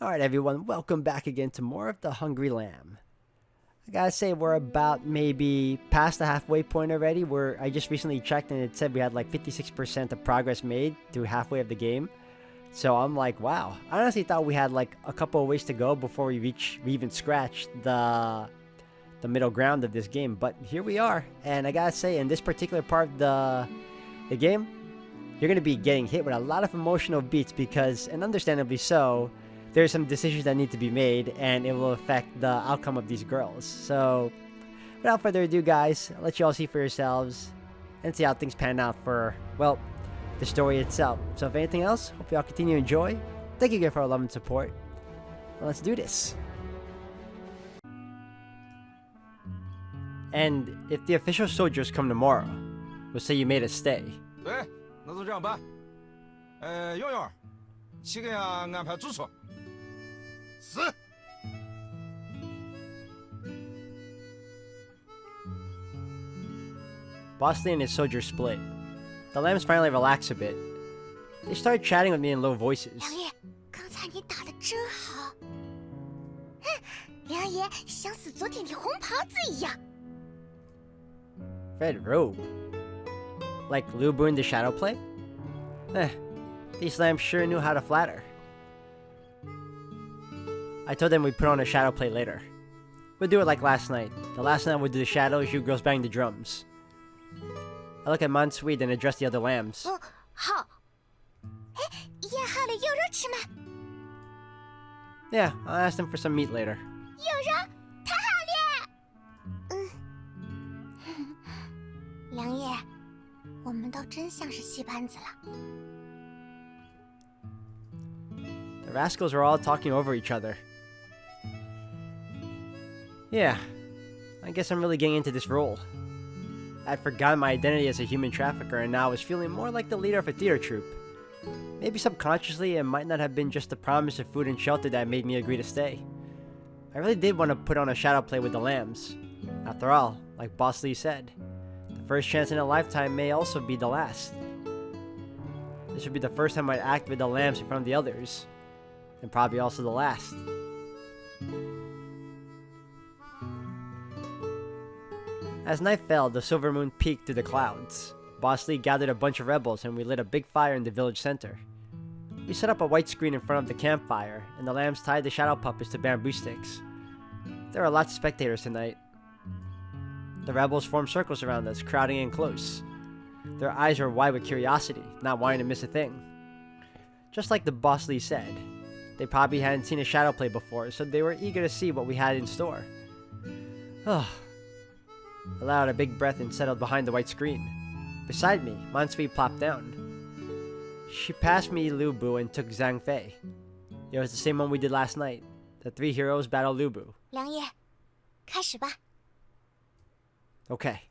Alright everyone, welcome back again to more of the Hungry Lamb. I gotta say we're about maybe past the halfway point already. I just recently checked and it said we had like 56% of progress made through halfway of the game. So I'm like, wow. I honestly thought we had like a couple of ways to go before we even scratched the middle ground of this game. But here we are. And I gotta say, in this particular part of the game, you're gonna be getting hit with a lot of emotional beats because, and understandably so, there's some decisions that need to be made, and it will affect the outcome of these girls. So, without further ado, guys, I'll let you all see for yourselves and see how things pan out for, well, the story itself. So, if anything else, hope you all continue to enjoy. Thank you again for our love and support. Well, let's do this. And if the official soldiers come tomorrow, we'll say you made us stay. 对，那就这样办。悠悠，去给俺安排住处。是。Bosley and his soldiers split. The lambs finally relax a bit. They start chatting with me in low voices. 梁爷，刚才你打得真好。梁爷像死昨天的红袍子一样。Red robe. Like Lubu in the shadow play? These lambs sure knew how to flatter. I told them we'd put on a shadow play later. We'll do it like last night. The last night we'll do the shadows, you girls bang the drums. I look at Mansui and address the other lambs. 哦，好。腌好了羊肉吃吗？ Yeah, I'll ask them for some meat later. 羊肉，太好了。梁爷，我们都真像是戏班子了。 The rascals were all talking over each other. Yeah, I guess I'm really getting into this role. I'd forgotten my identity as a human trafficker and now I was feeling more like the leader of a theater troupe. Maybe subconsciously it might not have been just the promise of food and shelter that made me agree to stay. I really did want to put on a shadow play with the lambs. After all, like Boss Lee said, the first chance in a lifetime may also be the last. This would be the first time I'd act with the lambs in front of the others. And probably also the last. As night fell, the silver moon peeked through the clouds. Boss Lee gathered a bunch of rebels and we lit a big fire in the village center. We set up a white screen in front of the campfire, and the lambs tied the shadow puppets to bamboo sticks. There were lots of spectators tonight. The rebels formed circles around us, crowding in close. Their eyes were wide with curiosity, not wanting to miss a thing. Just like the Boss Lee said, they probably hadn't seen a shadow play before, so they were eager to see what we had in store. I allowed a big breath and settled behind the white screen. Beside me, Mansui plopped down. She passed me Lubu and took Zhang Fei. It was the same one we did last night. The three heroes battle Lubu. 梁爷，开始吧。 Okay.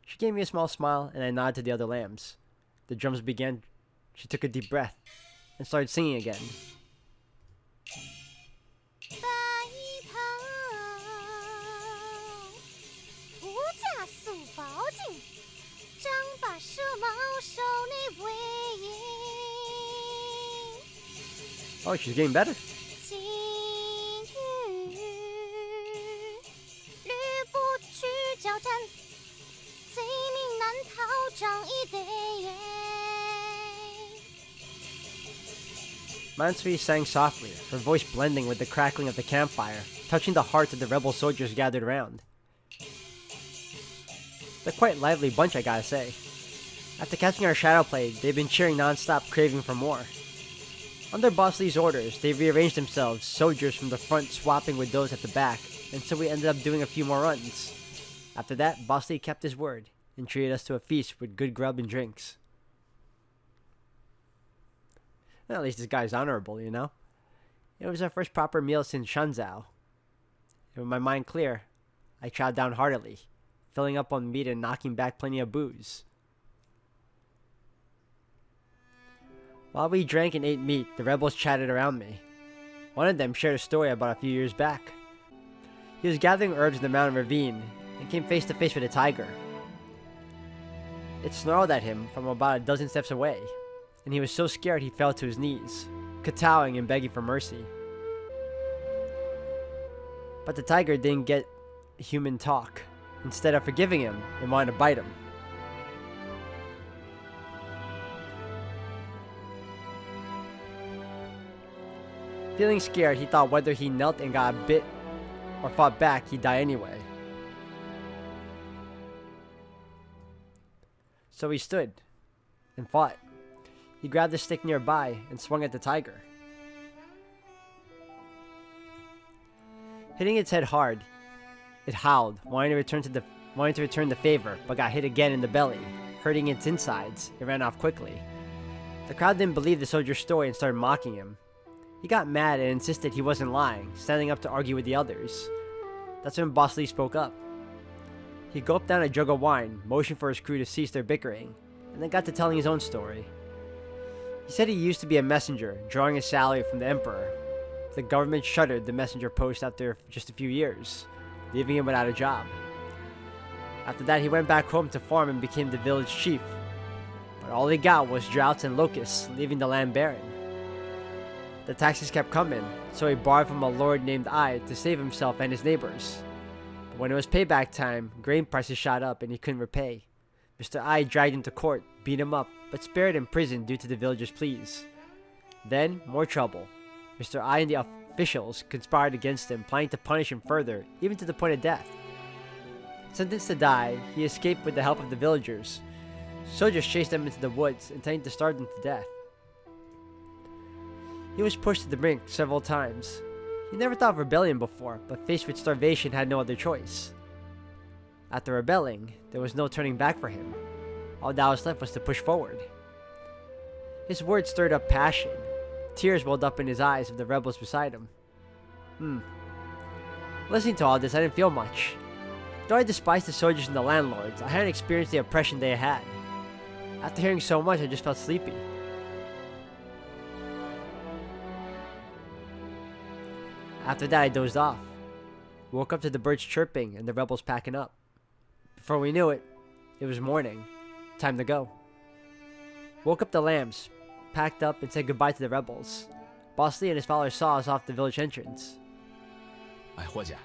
She gave me a small smile and I nodded to the other lambs. The drums began. She took a deep breath and started singing again. 白袍，无价素宝镜，张把蛇矛守你为营。 Oh, she's getting better. 今日吕布去交战，贼命难逃仗义得耶。 Mansui sang softly, her voice blending with the crackling of the campfire, touching the hearts of the rebel soldiers gathered around. They're quite a lively bunch, I gotta say. After catching our shadow play, they've been cheering non-stop, craving for more. Under Boss Lee's orders, they rearranged themselves, soldiers from the front swapping with those at the back, and so we ended up doing a few more runs. After that, Boss Lee kept his word, and treated us to a feast with good grub and drinks. Well, at least this guy's honorable, you know? It was our first proper meal since Shanzhao. And with my mind clear, I chowed down heartily, filling up on meat and knocking back plenty of booze. While we drank and ate meat, the rebels chatted around me. One of them shared a story about a few years back. He was gathering herbs in the mountain ravine and came face to face with a tiger. It snarled at him from about a dozen steps away, and he was so scared he fell to his knees, kowtowing and begging for mercy. But the tiger didn't get human talk. Instead of forgiving him, it wanted to bite him. Feeling scared, he thought whether he knelt and got bit or fought back, he'd die anyway. So he stood and fought. He grabbed a stick nearby and swung at the tiger. Hitting its head hard, it howled, wanting to return the favor, but got hit again in the belly, hurting its insides. It ran off quickly. The crowd didn't believe the soldier's story and started mocking him. He got mad and insisted he wasn't lying, standing up to argue with the others. That's when Boss Lee spoke up. He gulped down a jug of wine, motioned for his crew to cease their bickering, and then got to telling his own story. He said he used to be a messenger, drawing a salary from the emperor. The government shuttered the messenger post after just a few years, leaving him without a job. After that, he went back home to farm and became the village chief. But all he got was droughts and locusts, leaving the land barren. The taxes kept coming, so he borrowed from a lord named Ai to save himself and his neighbors. But when it was payback time, grain prices shot up and he couldn't repay. Mr. Ai dragged him to court, beat him up, but spared him prison due to the villagers' pleas. Then, more trouble. Mr. Ai and the officials conspired against him, planning to punish him further, even to the point of death. Sentenced to die, he escaped with the help of the villagers. Soldiers chased him into the woods, intending to starve them to death. He was pushed to the brink several times. He never thought of rebellion before, but faced with starvation had no other choice. After rebelling, there was no turning back for him. All that was left was to push forward. His words stirred up passion. Tears welled up in his eyes of the rebels beside him. Listening to all this, I didn't feel much. Though I despised the soldiers and the landlords, I hadn't experienced the oppression they had. After hearing so much, I just felt sleepy. After that, I dozed off. Woke up to the birds chirping and the rebels packing up. Before we knew it, it was morning. Time to go. Woke up the lambs, packed up, and said goodbye to the rebels. Boss Lee and his followers saw us off the village entrance. 哎，伙计，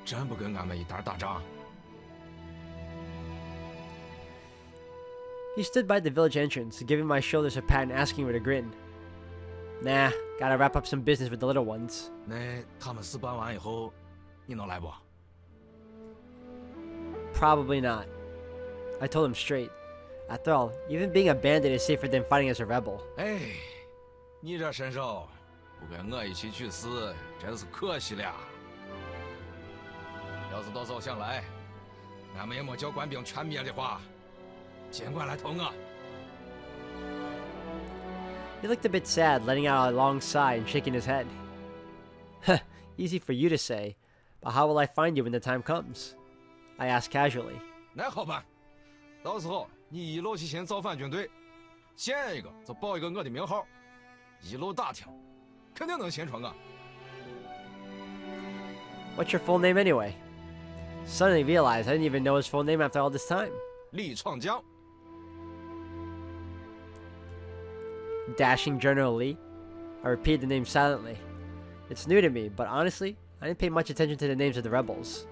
真不跟俺们一打打仗？ He stood by the village entrance, giving my shoulders a pat and asking with a grin. Nah, gotta wrap up some business with the little ones. 那他们死办完以后，你能来不？ Probably not. I told him straight. After all, even being a bandit is safer than fighting as a rebel. 哎，你这身手，不跟我一起去死，真是可惜了。要是到时候想来，俺们也没叫官兵全灭的话，尽管来投我。 He looked a bit sad, letting out a long sigh and shaking his head. Easy for you to say, but how will I find you when the time comes? I asked casually. 那好办，到时候你一路去先造反军队，见一个就报一个我的名号，一路打听，肯定能先传我。 What's your full name anyway? Suddenly realized I didn't even know his full name after all this time. 李闯将， Dashing General Lee? I repeated the name silently. It's new to me, but honestly, I didn't pay much attention to the names of the rebels.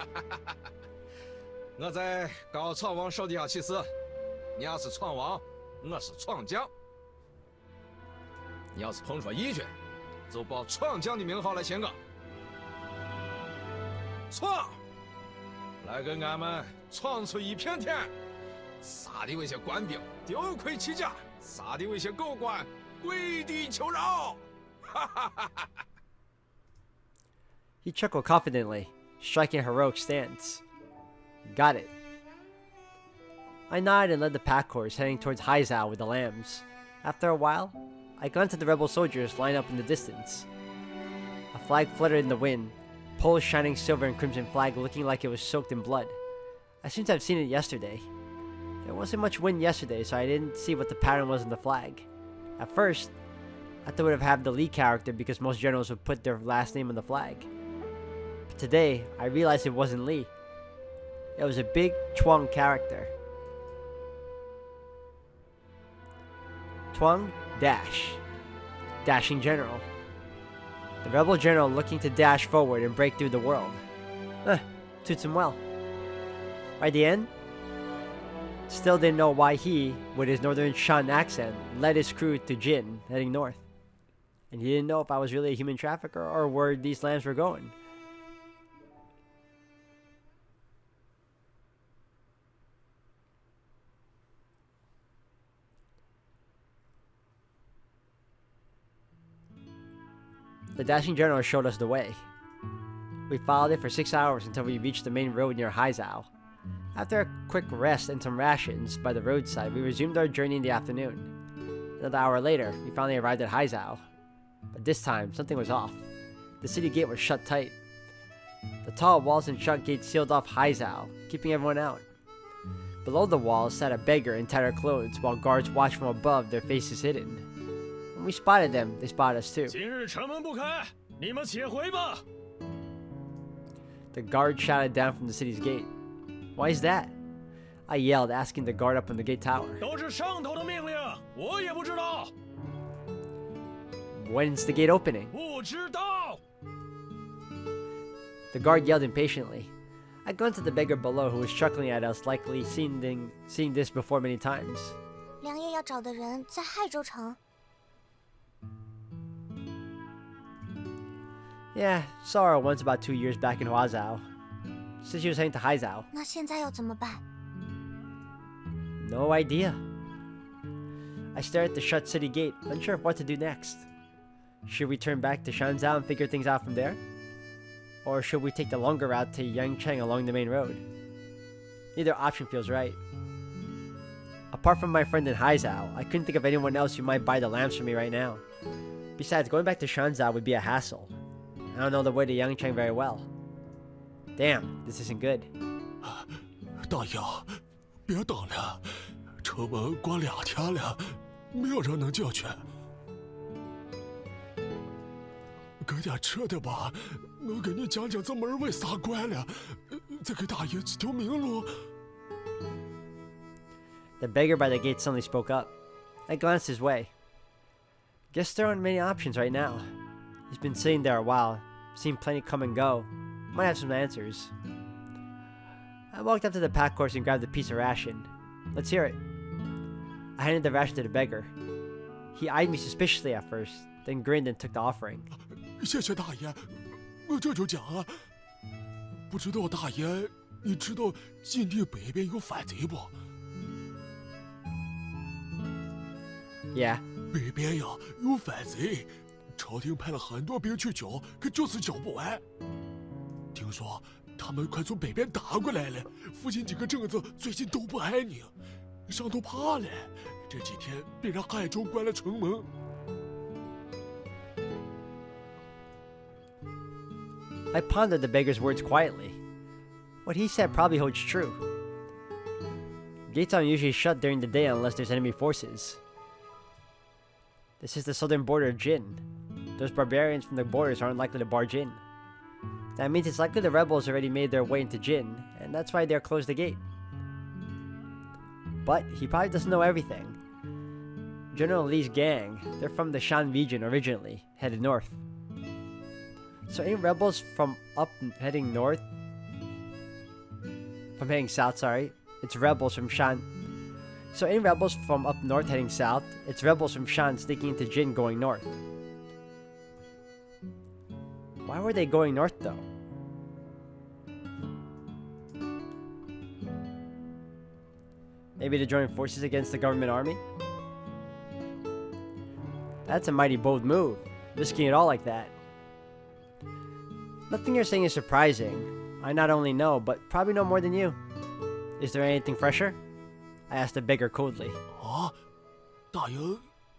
我在高昌王手底下起事，你要是闯王，我是闯将。你要是碰说义军，就报闯将的名号来请我。闯，来跟俺们闯出一片天，杀的那些官兵丢盔弃甲，杀的那些狗官跪地求饶。哈哈哈哈！ He chuckled confidently, striking a heroic stance. Got it. I nodded and led the pack horse, heading towards Haizao with the lambs. After a while, I glanced at the rebel soldiers lined up in the distance. A flag fluttered in the wind, Pole's shining silver and crimson flag looking like it was soaked in blood. I seem to have seen it yesterday. There wasn't much wind yesterday, so I didn't see what the pattern was on the flag. At first, I thought it would have the Lee character because most generals would put their last name on the flag. But today, I realized it wasn't Lee. It was a big Chuang character. Chuang dash. dashing general. The rebel general looking to dash forward and break through the world. Suits him well. By the end, still didn't know why he, with his northern Shan accent, led his crew to Jin, heading north. And he didn't know if I was really a human trafficker or where these lambs were going. The dashing general showed us the way. We followed it for 6 hours until we reached the main road near Haizhou. After a quick rest and some rations by the roadside, we resumed our journey in the afternoon. Another hour later, we finally arrived at Haizhou. But this time, something was off. The city gate was shut tight. The tall walls and shut gate sealed off Haizhou, keeping everyone out. Below the walls sat a beggar in tattered clothes, while guards watched from above, their faces hidden. When we spotted them, they spotted us too. 今日城门不开，你们且回吧。 The guard shouted down from the city's gate. Why is that? I yelled, asking the guard up on the gate tower. 都是上头的命令，我也不知道。 When's the gate opening? 不知道。 The guard yelled impatiently. I glanced at the beggar below, who was chuckling at us, likely seeing this before many times. 梁爷要找的人在亥州城。 Yeah, saw her once about 2 years back in Huazhou. Said she was heading to Haizhou. 那现在要怎么办？ No idea. I stared at the shut city gate, unsure of what to do next. Should we turn back to Shanzhou and figure things out from there? Or should we take the longer route to Yangcheng along the main road? Neither option feels right. Apart from my friend in Haizhou, I couldn't think of anyone else who might buy the lamps for me right now. Besides, going back to Shanzhou would be a hassle. I don't know the way to Yangcheng very well. Damn, this isn't good. 大爷，别等了，城门关2天了，没有人能进去。给点吃的吧，我给你讲讲这门为啥关了，再给大爷指条明路。 The beggar by the gate suddenly spoke up. I glanced his way. Guess there aren't many options right now. He's been sitting there a while, seen plenty come and go. Might have some answers. I walked up to the pack horse and grabbed a piece of ration. Let's hear it. I handed the ration to the beggar. He eyed me suspiciously at first, then grinned and took the offering. 谢谢大爷，我这就讲啊。不知道大爷，你知道晋地北边有反贼不？ Yeah. 北边呀有反贼，朝廷派了很多兵去剿，可就是剿不完。听说他们快从北边打过来了，附近几个镇子最近都不安宁，上头怕了。这几天被人汉州关了城门。 I pondered the beggar's words quietly. What he said probably holds true. Gates aren't usually shut during the day unless there's enemy forces. This is the southern border of Jin. Those barbarians from the borders aren't likely to barge in. That means it's likely the rebels already made their way into Jin, and that's why they're closed the gate. But he probably doesn't know everything. General Li's gang, they're from the Shan region originally, headed north. So any rebels from heading south, sorry, it's rebels from Shan. So any rebels from up north heading south, it's rebels from Shan sneaking into Jin going north. Why were they going north though? Maybe to join forces against the government army? That's a mighty bold move, risking it all like that. Nothing you're saying is surprising. I not only know, but probably know more than you. Is there anything fresher? I asked the beggar coldly. 啊，大爷，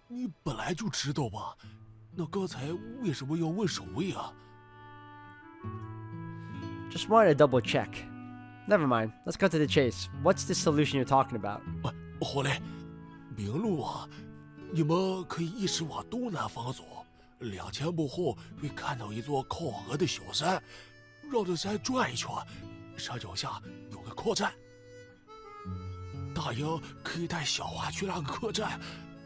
你本来就知道吧？那刚才为什么要问守卫啊？ Just wanted to double check. Never mind. Let's cut to the chase. What's this solution you're talking about? 好嘞，明路啊，你们可以一直往东南方走，2000步后会看到一座靠河的小山，绕着山转一圈，山脚下有个客栈。大爷可以带小花去那个客栈，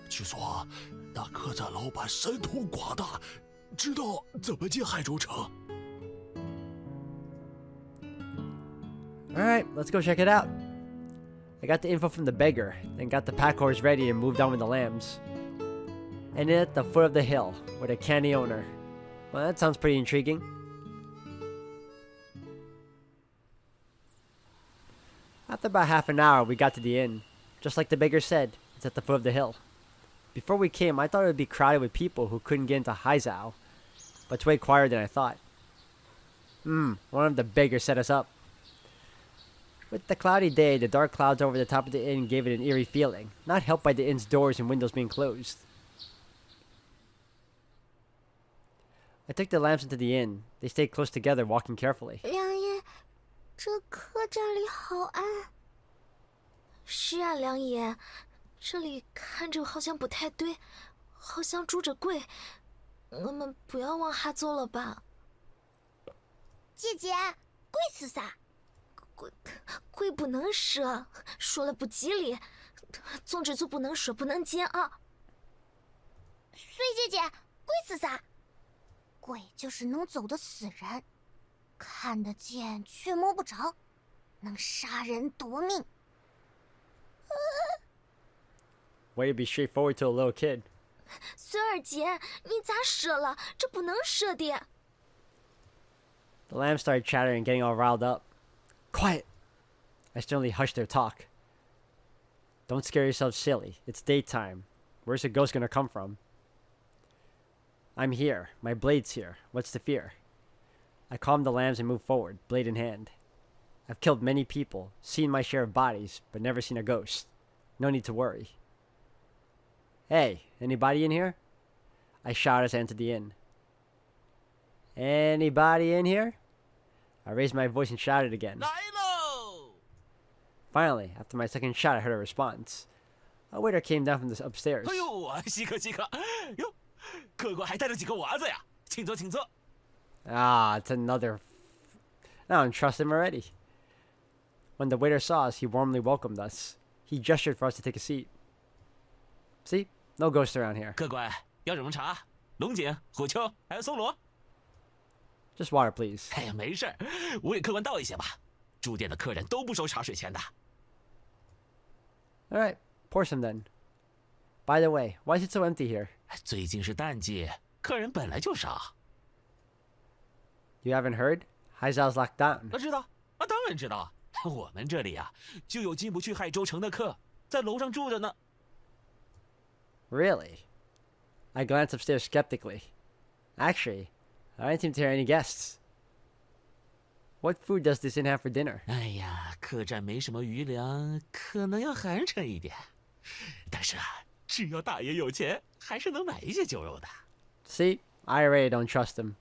据说那客栈老板神通广大，知道怎么进海州城。Alright, let's go check it out. I got the info from the beggar, then got the pack horse ready and moved on with the lambs. And then at the foot of the hill, with a canny owner. Well, that sounds pretty intriguing. After about half an hour, we got to the inn. Just like the beggar said, it's at the foot of the hill. Before we came, I thought it would be crowded with people who couldn't get into Haizao, but it's way quieter than I thought. One of the beggars set us up. With the cloudy day, the dark clouds over the top of the inn gave it an eerie feeling, not helped by the inn's doors and windows being closed. I took the lamps into the inn. They stayed close together, walking carefully. 梁爷，这客栈里好暗。是啊，梁爷，这里看着好像不太对，好像住着鬼。我们不要往下走了吧？姐姐，鬼是啥？鬼不能说，说了不吉利。总之就不能说，不能见啊。水姐姐，鬼是啥？鬼就是能走的死人，看得见却摸不着，能杀人夺命。Way to be straightforward to a little kid. 孙二姐，你咋说了？这不能说的。The lambs started chattering, getting all riled up. Quiet! I sternly hushed their talk. Don't scare yourself silly. It's daytime. Where's a ghost gonna come from? I'm here. My blade's here. What's the fear? I calmed the lambs and moved forward, blade in hand. I've killed many people, seen my share of bodies, but never seen a ghost. No need to worry. Hey, anybody in here? I shouted as I entered the inn. Anybody in here? I raised my voice and shouted again. Finally, after my second shot, I heard a response. A waiter came down from the upstairs. 哎呦，稀客稀客，哟，客官还带着几个娃子呀，请坐请坐。Ah, it's another. I don't trust him already. When the waiter saw us, he warmly welcomed us. He gestured for us to take a seat. See? No ghosts around here. 客官要什么茶？龙井、虎丘，还有松萝。Just water, please. 哎呀，没事儿，我给客官倒一些吧。住店的客人都不收茶水钱的。All right, pour some then. By the way, why is it so empty here? 最近是淡季，客人本来就少。You haven't heard? Haizao's locked down. 我知道，啊，当然知道。我们这里啊，就有进不去海州城的客，在楼上住着呢。Really? I glanced upstairs skeptically. Actually, I didn't seem to hear any guests. What food does this inn have for dinner? 哎呀，客栈没什么余粮，可能要寒碜一点。但是啊，只要大爷有钱，还是能买一些酒肉的。See, I already don't trust him.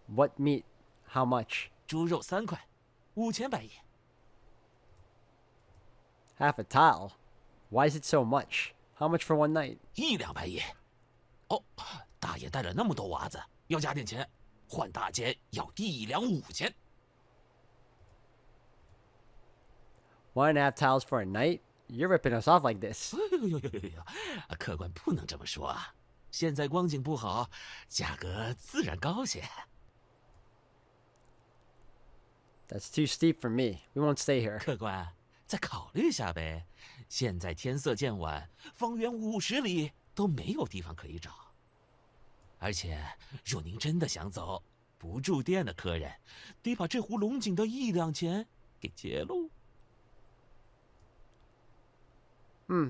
What meat? How much? 猪肉3块，5000白银。Half a tile. Why is it so much? How much for one night? 1两白银。哦，大爷带了那么多娃子，要加点钱，换大间要1两5000。1.5 tiles for a night? You're ripping us off like this. 客官不能这么说啊！现在光景不好，价格自然高些。That's too steep for me. We won't stay here. 客官，再考虑下呗。现在天色渐晚，方圆50里都没有地方可以找。而且，若您真的想走，不住店的客人，得把这壶龙井的1两钱给结喽。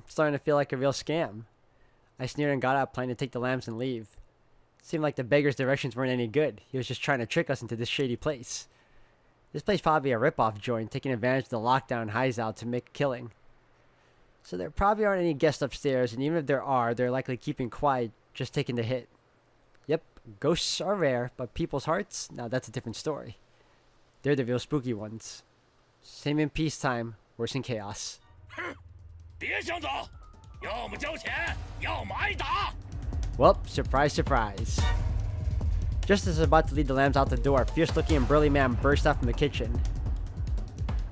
Starting to feel like a real scam. I sneered and got up, planning to take the lambs and leave. Seemed like the beggar's directions weren't any good. He was just trying to trick us into this shady place. This place probably a rip-off joint, taking advantage of the lockdown in Haizao to make a killing. So there probably aren't any guests upstairs, and even if there are, they're likely keeping quiet, just taking the hit. Yep, ghosts are rare, but people's hearts? Now that's a different story. They're the real spooky ones. Same in peacetime, worse in chaos. 别想走，要么交钱，要么挨打。 Well, surprise, surprise. Just as I was about to lead the lambs out the door, a fierce-looking and burly man burst out from the kitchen.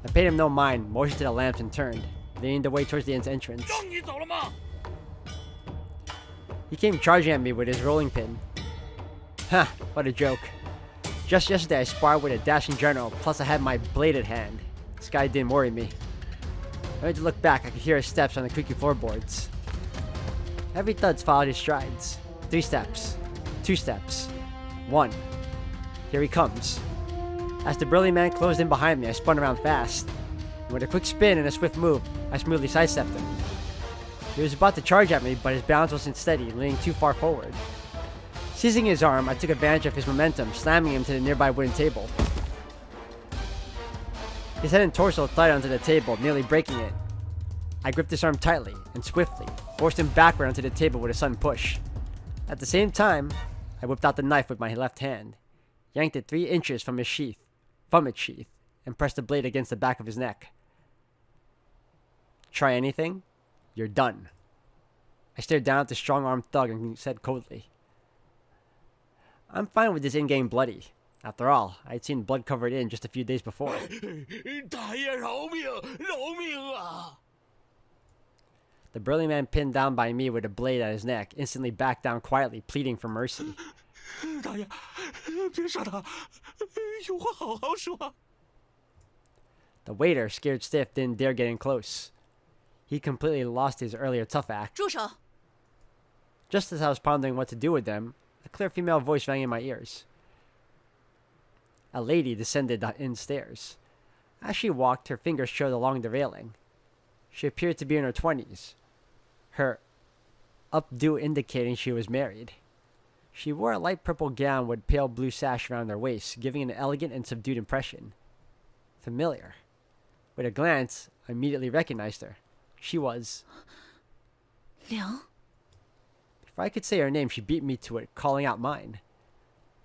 I paid him no mind, motioned to the lamps and turned, leading the way towards the inn's entrance. 让你走了吗？ He came charging at me with his rolling pin. Ha, what a joke. Just yesterday I sparred with a dashing general, plus I had my blade at hand. This guy didn't worry me. I went to look back, I could hear his steps on the creaky floorboards. Every thuds followed his strides. 3 steps. 2 steps. 1. Here he comes. As the burly man closed in behind me, I spun around fast. And with a quick spin and a swift move, I smoothly sidestepped him. He was about to charge at me, but his balance wasn't steady, leaning too far forward. Seizing his arm, I took advantage of his momentum, slamming him to the nearby wooden table. His head and torso thudded onto the table, nearly breaking it. I gripped his arm tightly and swiftly, forced him backward onto the table with a sudden push. At the same time, I whipped out the knife with my left hand, yanked it 3 inches from its sheath, and pressed the blade against the back of his neck. Try anything? You're done. I stared down at the strong-armed thug and said coldly, I'm fine with this inn getting bloody. After all, I had seen blood-covered inn just a few days before. 大爷饶命，饶命啊！ The burly man pinned down by me with a blade at his neck instantly backed down quietly, pleading for mercy. 大爷，别杀他，有话好好说。 The waiter, scared stiff, didn't dare get in close. He completely lost his earlier tough act. 住手！ Just as I was pondering what to do with them, a clear female voice rang in my ears. A lady descended the inn stairs. As she walked, her fingers trailed along the railing. She appeared to be in her 20s, her updo indicating she was married. She wore a light purple gown with pale blue sash around her waist, giving an elegant and subdued impression. Familiar. With a glance, I immediately recognized her. She was... 梁， Before I could say her name, she beat me to it, calling out mine.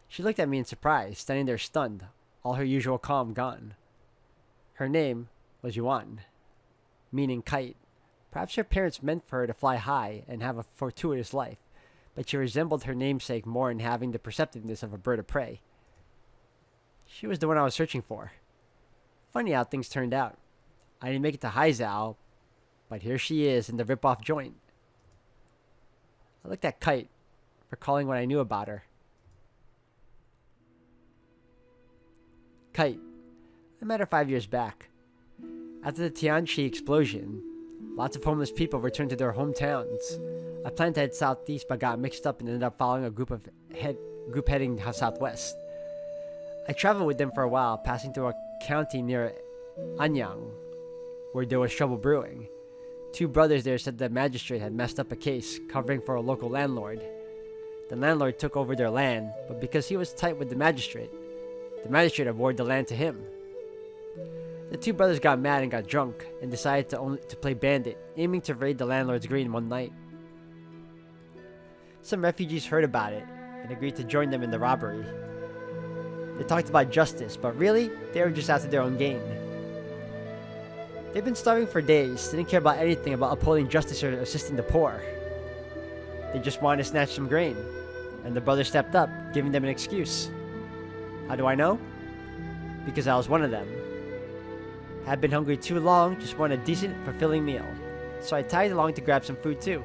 She looked at me in surprise, standing there stunned, all her usual calm gone. Her name was Yuan, meaning kite. Perhaps her parents meant for her to fly high and have a fortuitous life, but she resembled her namesake more in having the perceptiveness of a bird of prey. She was the one I was searching for. Funny how things turned out. I didn't make it to Haizao, but here she is in the rip-off joint. I looked at Kite, recalling what I knew about her. Kite. I met her 5 years back. After the Tianchi explosion, lots of homeless people returned to their hometowns. I planned to head southeast but got mixed up and ended up following a group heading southwest. I traveled with them for a while, passing through a county near Anyang, where there was trouble brewing. 2 brothers there said the magistrate had messed up a case, covering for a local landlord. The landlord took over their land, but because he was tight with the magistrate awarded the land to him. The 2 brothers got mad and got drunk, and decided to play bandit, aiming to raid the landlord's green one night. Some refugees heard about it, and agreed to join them in the robbery. They talked about justice, but really, they were just after their own gain. They've been starving for days, didn't care about anything about upholding justice or assisting the poor. They just wanted to snatch some grain, and the brothers stepped up, giving them an excuse. How do I know? Because I was one of them. Had been hungry too long, just wanted a decent, fulfilling meal. So I tagged along to grab some food too.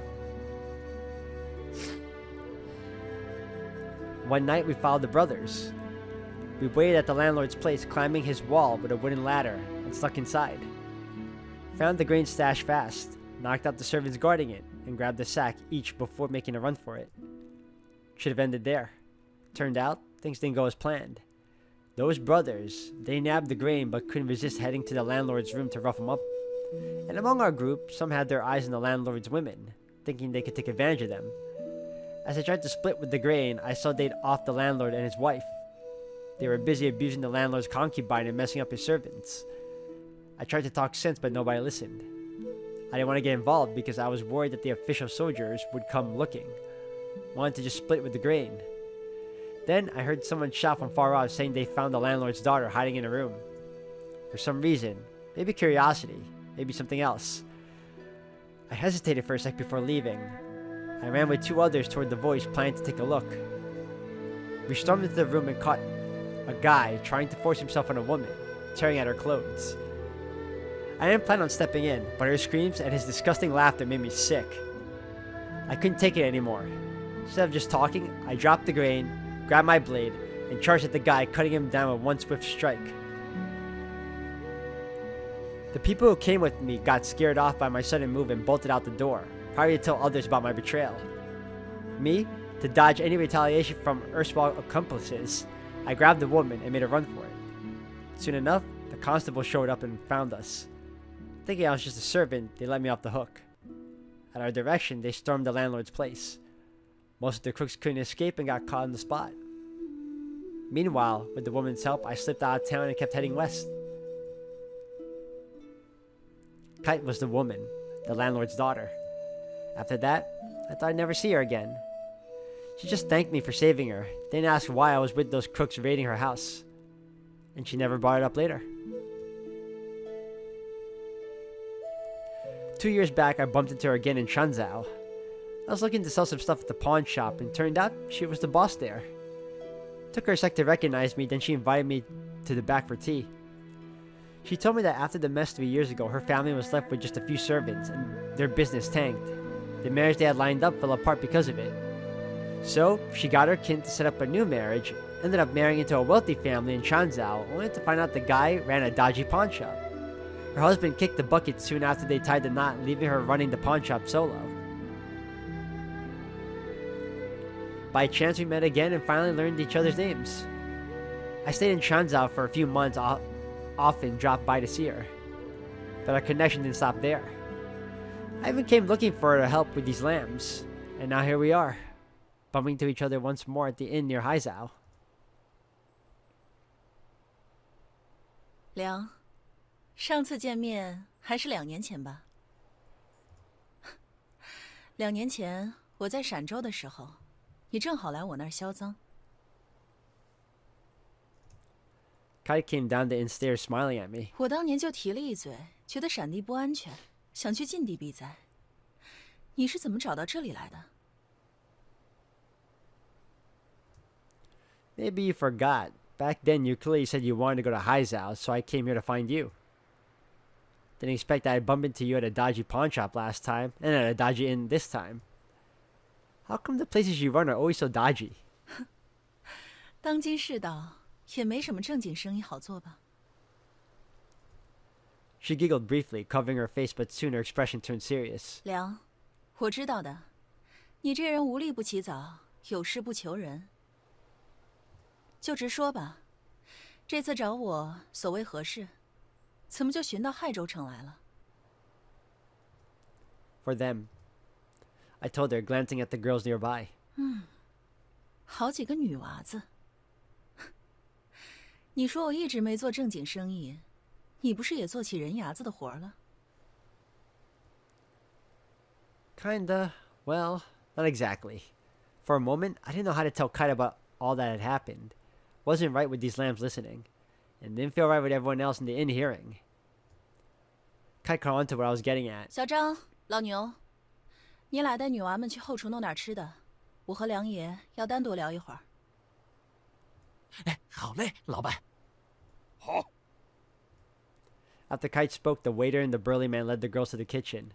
One night we followed the brothers. We waited at the landlord's place, climbing his wall with a wooden ladder, and snuck inside. Found the grain stash fast, knocked out the servants guarding it, and grabbed a sack each before making a run for it. Should have ended there. Turned out, things didn't go as planned. Those brothers, they nabbed the grain but couldn't resist heading to the landlord's room to rough him up. And among our group, some had their eyes on the landlord's women, thinking they could take advantage of them. As I tried to split with the grain, I saw they'd off the landlord and his wife. They were busy abusing the landlord's concubine and messing up his servants. I tried to talk sense, but nobody listened. I didn't want to get involved because I was worried that the official soldiers would come looking. Wanted to just split with the grain. Then I heard someone shout from far off saying they found the landlord's daughter hiding in a room. For some reason, maybe curiosity, maybe something else. I hesitated for a sec before leaving. I ran with 2 others toward the voice, planning to take a look. We stormed into the room and caught a guy trying to force himself on a woman, tearing at her clothes. I didn't plan on stepping in, but her screams and his disgusting laughter made me sick. I couldn't take it anymore. Instead of just talking, I dropped the grain, grabbed my blade, and charged at the guy, cutting him down with one swift strike. The people who came with me got scared off by my sudden move and bolted out the door, probably to tell others about my betrayal. Me, to dodge any retaliation from erstwhile accomplices, I grabbed the woman and made a run for it. Soon enough, the constable showed up and found us. Thinking I was just a servant, they let me off the hook. At our direction, they stormed the landlord's place. Most of the crooks couldn't escape and got caught on the spot. Meanwhile, with the woman's help, I slipped out of town and kept heading west. Kite was the woman, the landlord's daughter. After that, I thought I'd never see her again. She just thanked me for saving her, then asked why I was with those crooks raiding her house. And she never brought it up later. 2 years back, I bumped into her again in Shanzhou. I was looking to sell some stuff at the pawn shop, and turned out she was the boss there. Took her a sec to recognize me, then she invited me to the back for tea. She told me that after the mess 3 years ago, her family was left with just a few servants, and their business tanked. The marriage they had lined up fell apart because of it. So, she got her kin to set up a new marriage, ended up marrying into a wealthy family in Shanzhou, only to find out the guy ran a dodgy pawn shop. Her husband kicked the bucket soon after they tied the knot, leaving her running the pawn shop solo. By chance, we met again and finally learned each other's names. I stayed in Shanzhou for a few months, often dropped by to see her. But our connection didn't stop there. I even came looking for her to help with these lambs, and now here we are, bumping into each other once more at the inn near Haizhou. 梁，上次见面还是2年前吧？2年前我在陕州的时候，你正好来我那儿销赃。Kite came down the inn stairs smiling at me. 我当年就提了一嘴，觉得闪地不安全，想去禁地避灾。你是怎么找到这里来的？ Maybe you forgot. Back then, you clearly said you wanted to go to Haizhou, so I came here to find you. Didn't expect I'd bump into you at a dodgy pawn shop last time, and at a dodgy inn this time. How come the places you run are always so dodgy? 当今世道，也没什么正经生意好做吧？ She giggled briefly, covering her face, but soon her expression turned serious. 梁，我知道的，你这人无利不起早，有事不求人。就直说吧，这次找我所谓何事？怎么就寻到亥州城来了？ For them, I told her, glancing at the girls nearby. 好几个女娃子。你说我一直没做正经生意，你不是也做起人牙子的活了？ Kinda. Well, not exactly. For a moment, I didn't know how to tell Kite about all that had happened. Wasn't right with these lambs listening, and didn't feel right with everyone else in the inn hearing. Kite caught on to what I was getting at. 小张，老牛，你俩带女娃们去后厨弄点吃的，我和梁爷要单独聊一会儿。哎，好嘞，老板。好， After Kite spoke, the waiter and the burly man led the girls to the kitchen.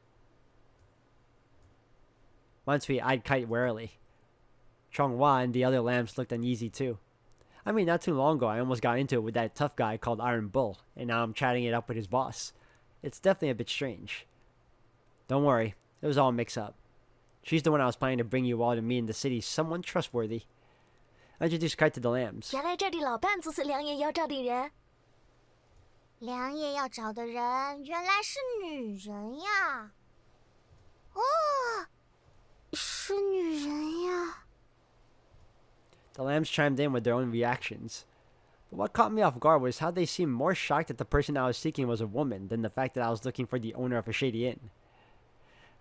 Once we eyed Kite warily. Chonghua and the other lambs looked uneasy too. I mean, not too long ago, I almost got into it with that tough guy called Iron Bull, and now I'm chatting it up with his boss. It's definitely a bit strange. Don't worry, it was all a mix-up. She's the one I was planning to bring you all to meet in the city, someone trustworthy. I introduced Kite to the lambs. 原来这里老伴就是梁爷要找的人。梁爷要找的人原来是女人呀！哦，是女人呀！ The lambs chimed in with their own reactions. But what caught me off guard was how they seemed more shocked that the person I was seeking was a woman than the fact that I was looking for the owner of a shady inn.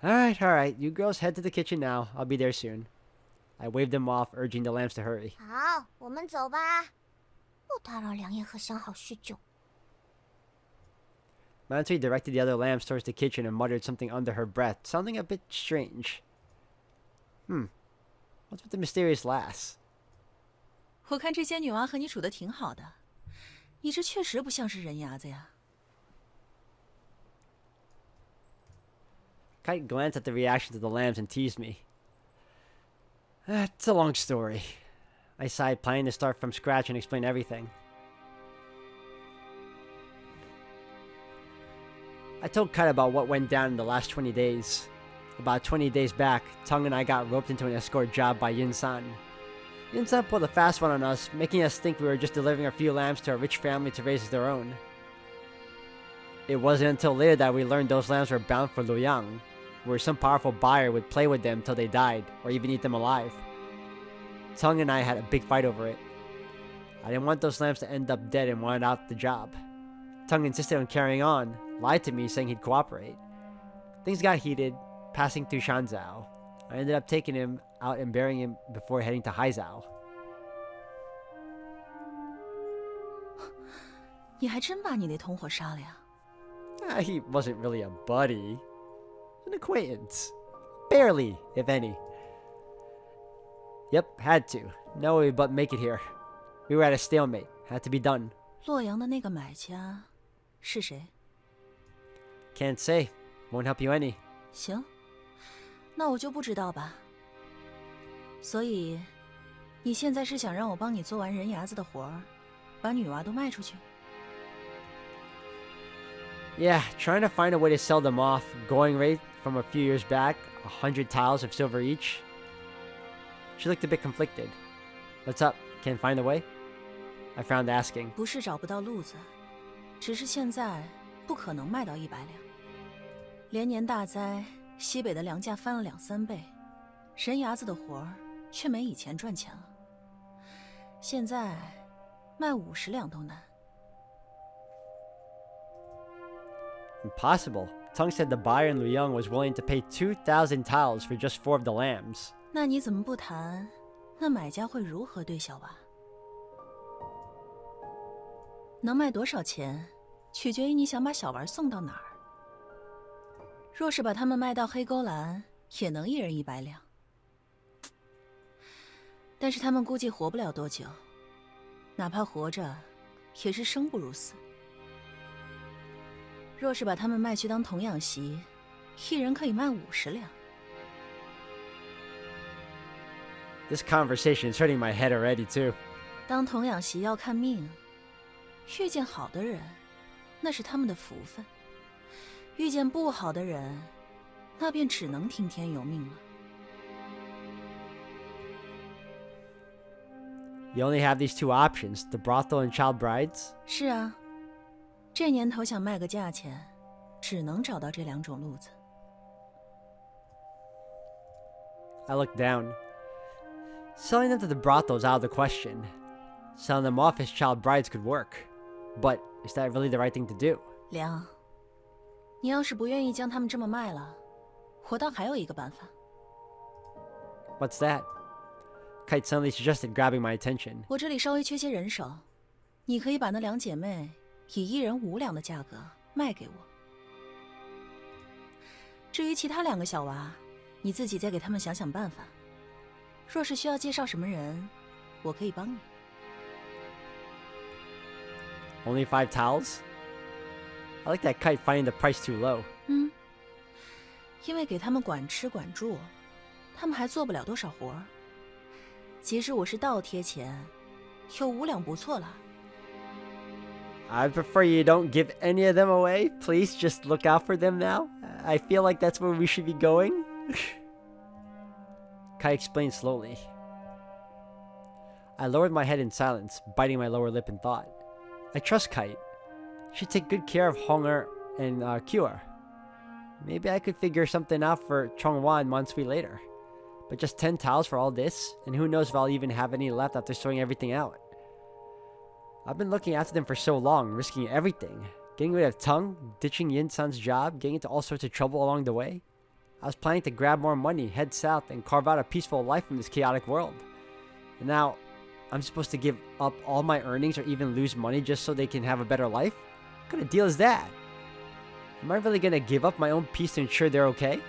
Alright, you girls head to the kitchen now. I'll be there soon. I waved them off, urging the lambs to hurry. 好，我们走吧，不打扰梁爷和相好叙旧。Mansui directed the other lambs towards the kitchen and muttered something under her breath, sounding a bit strange. What's with the mysterious lass? 我看这些女娃和你处得挺好的，你这确实不像是人牙子呀。 Kite glanced at the reactions of the lambs and teased me. It's a long story. I sighed, planning to start from scratch and explain everything. I told Kite about what went down in the last 20 days. About 20 days back, Tung and I got roped into an escort job by Yin-san. Yin-san pulled a fast one on us, making us think we were just delivering a few lambs to a rich family to raise as their own. It wasn't until later that we learned those lambs were bound for Luoyang, where some powerful buyer would play with them till they died, or even eat them alive. Tung and I had a big fight over it. I didn't want those lambs to end up dead and wanted out the job. Tung insisted on carrying on, lied to me saying he'd cooperate. Things got heated, passing through Shanzhou. I ended up taking him out and burying him before heading to Haizhou. 你还真把你那同伙杀了呀？ He wasn't really a buddy. An acquaintance. Barely, if any. Yep, had to. No way but make it here. We were at a stalemate. Had to be done. 洛阳的那个买家是谁？ Can't say. Won't help you any. 行，那我就不知道吧。所以，你现在是想让我帮你做完人牙子的活儿，把女娃都卖出去？ Yeah, trying to find a way to sell them off. Going rate from a few years back, 100 tiles of silver each. She looked a bit conflicted. What's up? Can't find a way? I frowned, asking. 不是找不到路子，只是现在不可能卖到100两。连年大灾，西北的粮价翻了2、3倍，人牙子的活儿却没以前赚钱了。现在卖50两都难。 Impossible. Tung said the buyer in Luoyang was willing to pay 2,000 tiles for just 4 of the lambs. 那你怎么不谈？那买家会如何对小娃？能卖多少钱，取决于你想把小娃送到哪儿。若是把他们卖到黑沟栏，也能一人100两。但是他们估计活不了多久，哪怕活着，也是生不如死。若是把他们卖去当童养媳，一人可以卖50两。 This conversation is hurting my head already, too. 当童养媳要看命，遇见好的人，那是他们的福分；遇见不好的人，那便只能听天由命了。 You only have these 2 options, the brothel and child brides? 是啊，这年头想卖个价钱，只能找到这2种路子。 I looked down. Selling them to the brothel is out of the question. Selling them off as child brides could work. But is that really the right thing to do? 梁，你要是不愿意将他们这么卖了，我倒还有一个办法。 What's that? Kite suddenly suggested, grabbing my attention. 我这里稍微缺些人手，你可以把那2姐妹以1人5两的价格卖给我。至于其他2个小娃，你自己再给他们想想办法。若是需要介绍什么人，我可以帮你。 Only 5 tiles? I like that Kite finding the price too low. 因为给他们管吃管住，他们还做不了多少活儿。即使我是倒贴钱，有5两不错了。 I prefer you don't give any of them away. Please just look out for them now. I feel like that's where we should be going. Kai explained slowly. I lowered my head in silence, biting my lower lip in thought. I trust Kite. She'd take good care of Honger and Kure. Maybe I could figure something out for Chongwan months later. But just 10 tiles for all this, and who knows if I'll even have any left after sorting everything out. I've been looking after them for so long, risking everything. Getting rid of Tung, ditching Yin-san's job, getting into all sorts of trouble along the way. I was planning to grab more money, head south, and carve out a peaceful life from this chaotic world. And now, I'm supposed to give up all my earnings or even lose money just so they can have a better life? What kind of deal is that? Am I really gonna give up my own peace to ensure they're okay?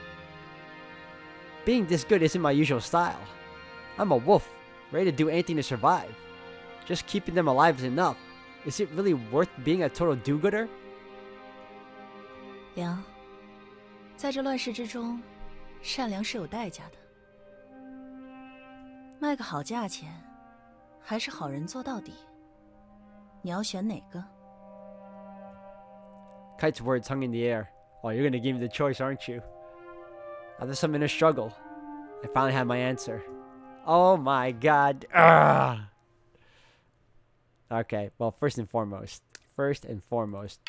Being this good isn't my usual style. I'm a wolf, ready to do anything to survive. Just keeping them alive is enough. Is it really worth being a total do-gooder? 梁，在这乱世之中，善良是有代价的。卖个好价钱，还是好人做到底？你要选哪个？ Kite's words hung in the air. Oh, you're gonna give me the choice, aren't you? After some inner struggle, I finally had my answer. Oh my god. Ugh. Okay, well, first and foremost,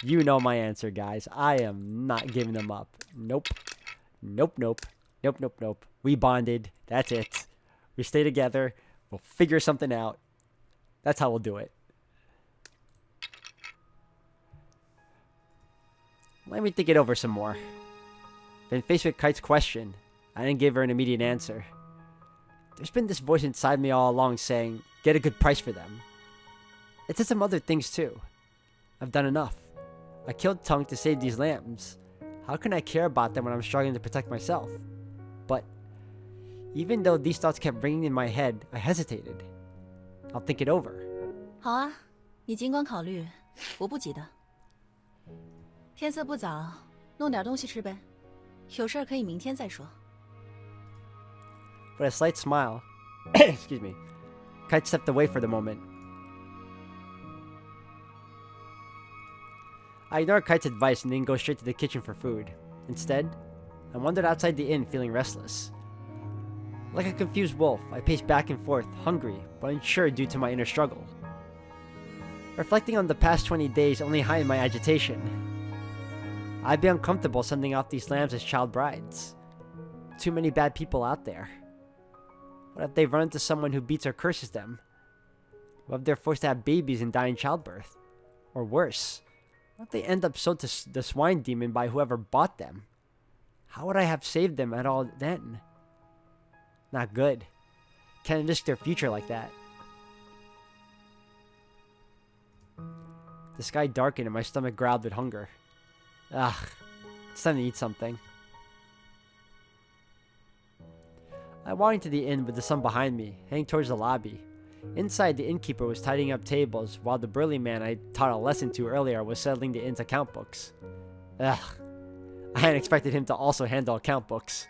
you know my answer, guys. I am not giving them up. Nope. Nope. We bonded. That's it. We stay together. We'll figure something out. That's how we'll do it. Let me think it over some more. Then faced with Kite's question, I didn't give her an immediate answer. There's been this voice inside me all along saying, get a good price for them. It said some other things too. I've done enough. I killed Tung to save these lambs. How can I care about them when I'm struggling to protect myself? But even though these thoughts kept ringing in my head, I hesitated. I'll think it over. 好啊，你尽管考虑，我不急的。天色不早，弄点东西吃呗。有事儿可以明天再说。With a slight smile, excuse me, Kite stepped away for the moment. I ignored Kite's advice and didn't go straight to the kitchen for food. Instead, I wandered outside the inn feeling restless. Like a confused wolf, I paced back and forth, hungry, but unsure due to my inner struggle. Reflecting on the past 20 days only heightened my agitation. I'd be uncomfortable sending off these lambs as child brides. Too many bad people out there. What if they run into someone who beats or curses them? What if they're forced to have babies and die in childbirth? Or worse, what if they end up sold to the swine demon by whoever bought them? How would I have saved them at all then? Not good. Can't risk their future like that. The sky darkened and my stomach growled with hunger. Ugh, it's time to eat something. I walked into the inn with the sun behind me, heading towards the lobby. Inside, the innkeeper was tidying up tables, while the burly man I taught a lesson to earlier was settling the inn's account books. Ugh, I hadn't expected him to also handle account books.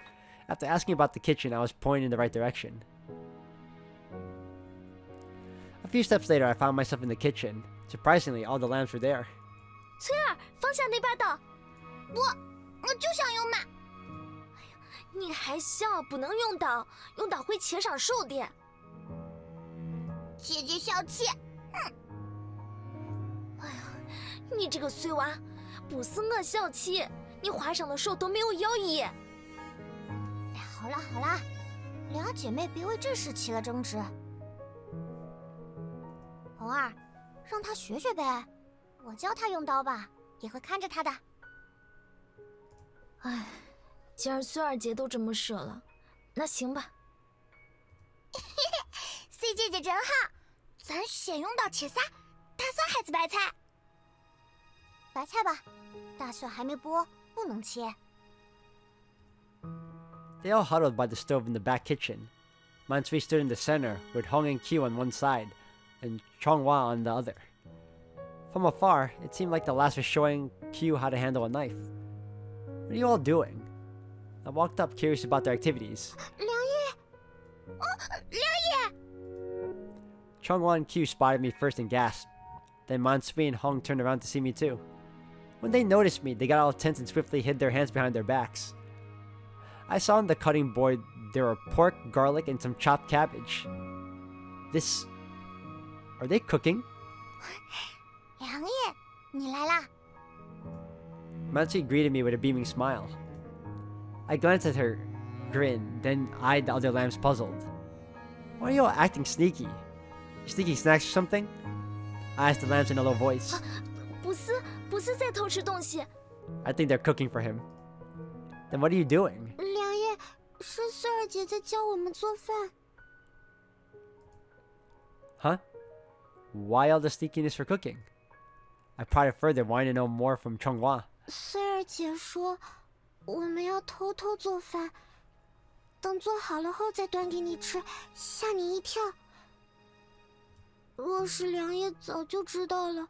After asking about the kitchen, I was pointing in the right direction. A few steps later, I found myself in the kitchen. Surprisingly, all the lamps were there. 翠儿，方向那边倒。我就想用马。你还笑？不能用刀，用刀会切伤手的。姐姐小气。哎呀，你这个碎娃，不是我小气，你划伤的手都没有药医。好了，俩姐妹别为这事起了争执。红儿，让她学学呗，我教她用刀吧，也会看着她的。哎，既然穗儿姐都这么说了，那行吧。C 姐姐真好，咱先用刀切啥？大蒜还是白菜？白菜吧，大蒜还没剥，不能切。They all huddled by the stove in the back kitchen. Mansui stood in the center, with Hong and Q on one side, and Chonghua on the other. From afar, it seemed like the last was showing Q how to handle a knife. What are you all doing? I walked up, curious about their activities. 梁爷，梁爷！ Chonghua and Q spotted me first and gasped. Then Mansui and Hong turned around to see me too. When they noticed me, they got all tense and swiftly hid their hands behind their backs. I saw on the cutting board there were pork, garlic, and some chopped cabbage. This... Are they cooking? 梁爷，你来啦！ Mansui greeted me with a beaming smile. I glanced at her, grinned, then eyed the other lambs puzzled. Why are you all acting sneaky? You sneaking snacks or something? I asked the lambs in a low voice. 不是在偷吃东西。 I think they're cooking for him. Then what are you doing? 梁爷，是穗儿姐在教我们做饭。 Huh? Why all the sneakiness for cooking? I prodded further, wanting to know more from Chonghua. 穗儿姐说，我们要偷偷做饭，等做好了后再端给你吃，吓你一跳。若是梁爷早就知道了，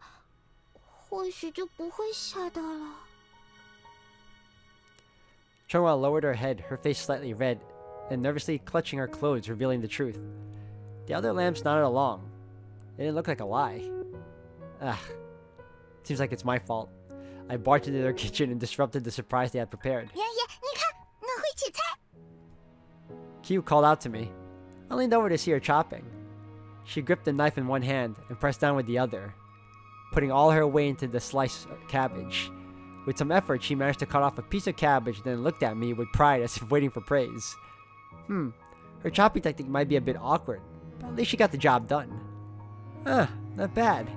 或许就不会吓到了。 Chonghua lowered her head, her face slightly red, and nervously clutching her clothes, revealing the truth. The other lambs nodded along. It didn't look like a lie. Ah, seems like it's my fault. I barged into their kitchen and disrupted the surprise they had prepared. 良爷，你看，我会切菜。 Q called out to me. I leaned over to see her chopping. She gripped the knife in one hand and pressed down with the other, putting all her weight into the sliced cabbage. With some effort, she managed to cut off a piece of cabbage, then looked at me with pride as if waiting for praise. Her chopping technique might be a bit awkward, but at least she got the job done. Not bad.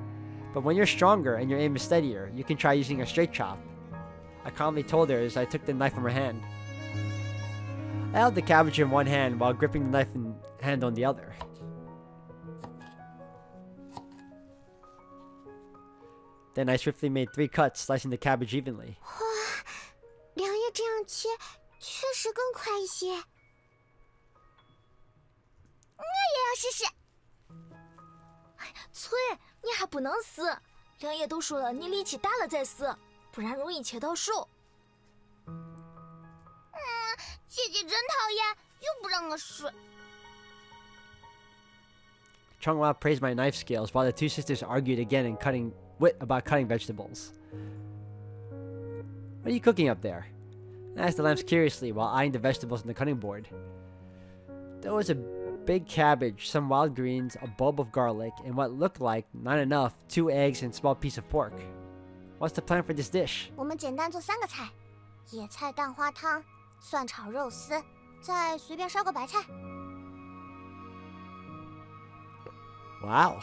But when you're stronger and your aim is steadier, you can try using a straight chop. I calmly told her as I took the knife from her hand. I held the cabbage in one hand while gripping the knife in hand on the other. Then I swiftly made 3 cuts, slicing the cabbage evenly. 良爷这样切，确实更快一些。我也要试试。催，你还不能撕！良爷都说了，你力气大了再撕，不然容易切到手。姐姐真讨厌，又不让我试。 Chonghua praised my knife skills while the two sisters argued again about cutting vegetables. What are you cooking up there? I asked the lambs curiously while eyeing the vegetables on the cutting board. There was a big cabbage, some wild greens, a bulb of garlic, and what looked like, not enough, 2 eggs and a small piece of pork. What's the plan for this dish? 我们简单做3个菜：野菜蛋花汤、蒜炒肉丝，再随便烧个白菜。 Wow.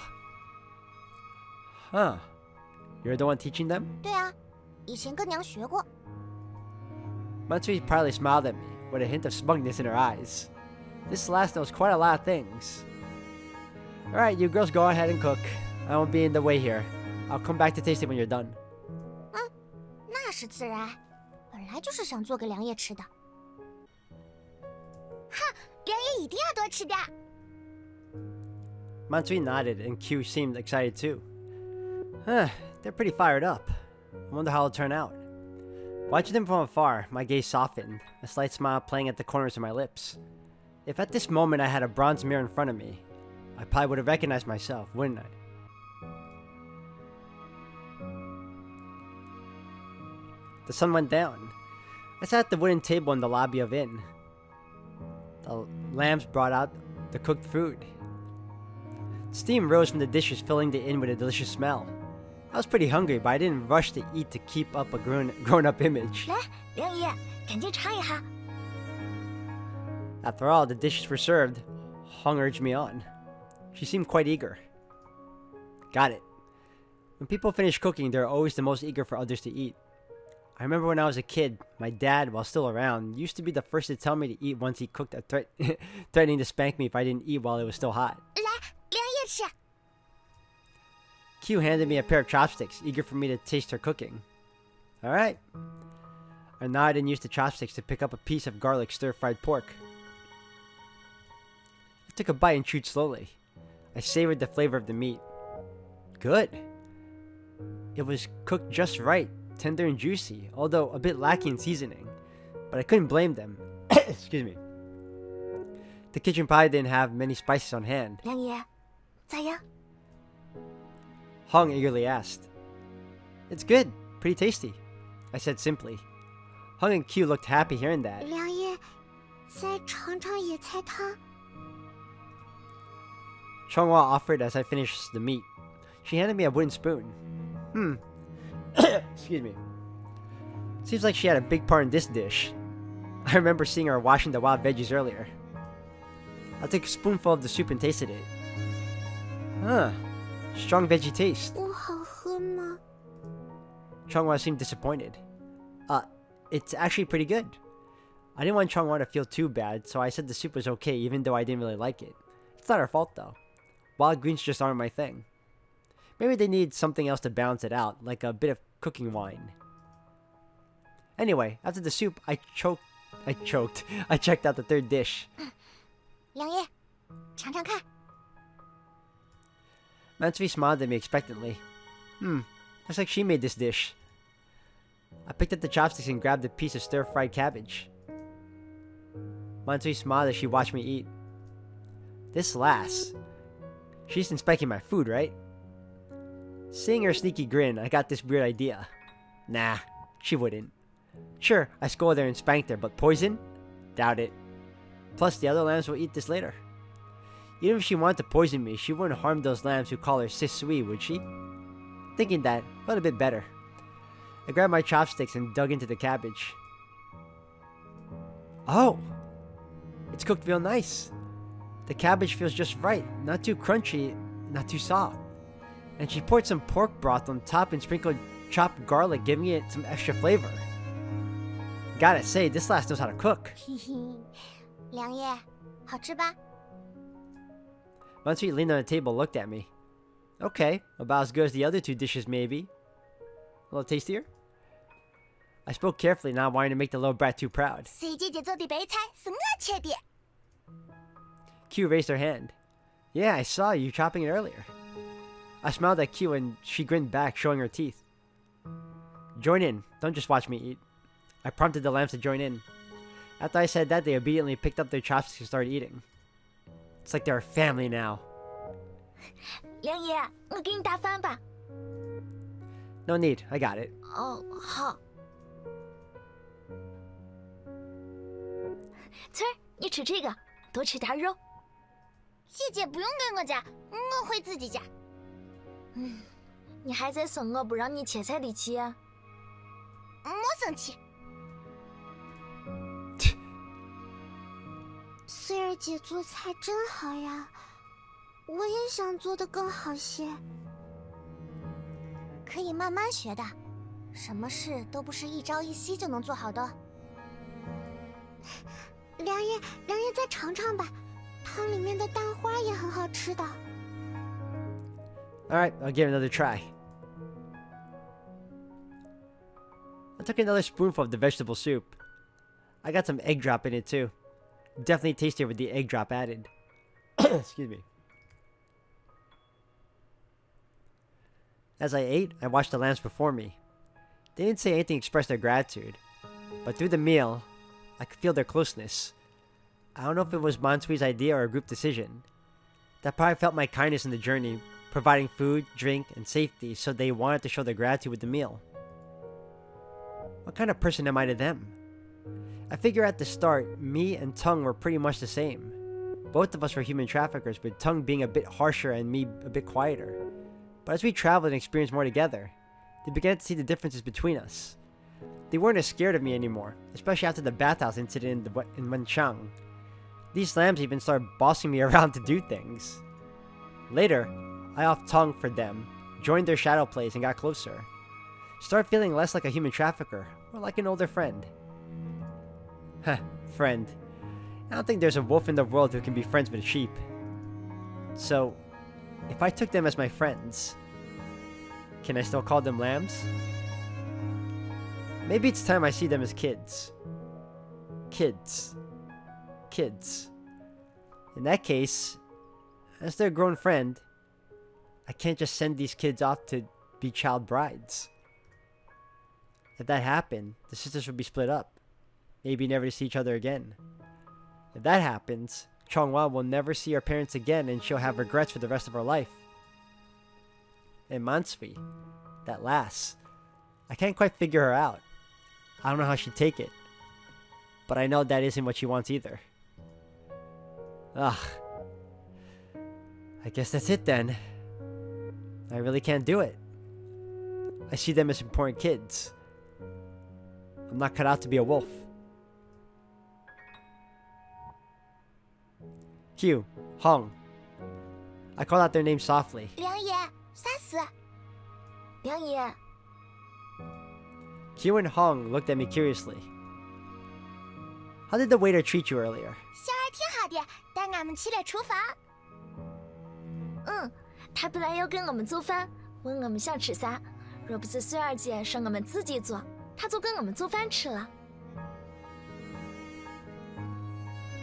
Huh. You're the one teaching them? 对啊，以前跟娘学过。 Matsui proudly smiled at me, with a hint of smugness in her eyes. This last knows quite a lot of things. Alright, you girls go ahead and cook. I won't be in the way here. I'll come back to taste it when you're done. 那是自然，本来就是想做给良爷吃的。哼，良爷一定要多吃点。 Matsui nodded, and Q seemed excited too. They're pretty fired up. I wonder how it'll turn out. Watching them from afar, my gaze softened, a slight smile playing at the corners of my lips. If at this moment I had a bronze mirror in front of me, I probably would have recognized myself, wouldn't I? The sun went down. I sat at the wooden table in the lobby of inn. The lambs brought out the cooked food. Steam rose from the dishes, filling the inn with a delicious smell. I was pretty hungry, but I didn't rush to eat to keep up a grown-up image. 来，良爷，赶紧尝一下。 After all, the dishes were served. Hong urged me on. She seemed quite eager. Got it. When people finish cooking, they're always the most eager for others to eat. I remember when I was a kid, my dad, while still around, used to be the first to tell me to eat once he cooked, threatening to spank me if I didn't eat while it was still hot. 来，良爷吃。 Q handed me a pair of chopsticks, eager for me to taste her cooking. Alright. I nodded and used the chopsticks to pick up a piece of garlic stir-fried pork. I took a bite and chewed slowly. I savored the flavor of the meat. Good. It was cooked just right, tender and juicy, although a bit lacking in seasoning. But I couldn't blame them. Excuse me. The kitchen probably didn't have many spices on hand. 良爷，咋样？ Hong eagerly asked. It's good. Pretty tasty, I said simply. Hong and Q looked happy hearing that. 良爷，再尝尝野菜汤。 Chonghua offered as I finished the meat. She handed me a wooden spoon. Excuse me. Seems like she had a big part in this dish. I remember seeing her washing the wild veggies earlier. I took a spoonful of the soup and tasted it. Strong veggie taste. 不好喝吗？ Chonghua seemed disappointed. It's actually pretty good. I didn't want Chonghua to feel too bad, so I said the soup was okay even though I didn't really like it. It's not her fault though. Wild greens just aren't my thing. Maybe they need something else to balance it out, like a bit of cooking wine. Anyway, after the soup, I checked out the third dish. 良爷，尝尝看。 Matsui smiled at me expectantly. Looks like she made this dish. I picked up the chopsticks and grabbed a piece of stir-fried cabbage. Mansui smiled as she watched me eat. This lass. She's inspecting my food, right? Seeing her sneaky grin, I got this weird idea. Nah, she wouldn't. Sure, I scolded her and spanked her, but poison? Doubt it. Plus, the other lambs will eat this later. Even if she wanted to poison me, she wouldn't harm those lambs who call her Sis Sui, would she? Thinking that, felt a bit better. I grabbed my chopsticks and dug into the cabbage. Oh! It's cooked real nice. The cabbage feels just right, not too crunchy, not too soft. And she poured some pork broth on top and sprinkled chopped garlic, giving it some extra flavor. Gotta say, this lass knows how to cook. 嘿嘿，良爷，好吃吧？ Mansui leaned on the table and looked at me. Okay, about as good as the other two dishes maybe. A little tastier? I spoke carefully, not wanting to make the little brat too proud. 水姐姐做的白菜是我切的。 Q raised her hand. Yeah, I saw you chopping it earlier. I smiled at Q and she grinned back, showing her teeth. Join in. Don't just watch me eat. I prompted the lambs to join in. After I said that, they obediently picked up their chopsticks and started eating. It's like they're a family now. 良爷，我给你打饭吧。 No need. I got it. 哦，好。翠儿，你吃这个，多吃点肉。姐姐不用给我夹，我会自己夹。你还在生我不让你切菜的气啊？我生气。穗儿姐做菜真好呀，我也想做得更好些。可以慢慢学的，什么事都不是一朝一夕就能做好的。良爷再尝尝吧，汤里面的蛋花也很好吃的。Alright, I'll give it another try. I took another spoonful of the vegetable soup. I got some egg drop in it too. Definitely tastier with the egg drop added. Excuse me. As I ate, I watched the lambs before me. They didn't say anything to express their gratitude, but through the meal, I could feel their closeness. I don't know if it was Mansui's idea or a group decision. That probably felt my kindness in the journey, providing food, drink, and safety, so they wanted to show their gratitude with the meal. What kind of person am I to them? I figure at the start, me and Tung were pretty much the same. Both of us were human traffickers, with Tung being a bit harsher and me a bit quieter. But as we traveled and experienced more together, they began to see the differences between us. They weren't as scared of me anymore, especially after the bathhouse incident in Wenchang. These lambs even started bossing me around to do things. Later, I off Tung for them, joined their shadow plays and got closer. Started feeling less like a human trafficker, more like an older friend. Heh, friend. I don't think there's a wolf in the world who can be friends with a sheep. So, if I took them as my friends, can I still call them lambs? Maybe it's time I see them as kids. Kids. In that case, as their grown friend, I can't just send these kids off to be child brides. If that happened, the sisters would be split up. Maybe never to see each other again. If that happens, Chonghua will never see her parents again and she'll have regrets for the rest of her life. And Mansui, that lass, I can't quite figure her out. I don't know how she'd take it. But I know that isn't what she wants either. Ugh. I guess that's it then. I really can't do it. I see them as important kids. I'm not cut out to be a wolf. Q, Hong. I called out their names softly. 良爷，啥事？良爷， Q and Hong looked at me curiously. How did the waiter treat you earlier? 小儿挺好的，带俺们去了厨房。他本来要给我们做饭，问我们想吃啥。若不是穗儿姐说我们自己做，他就给我们做饭吃了。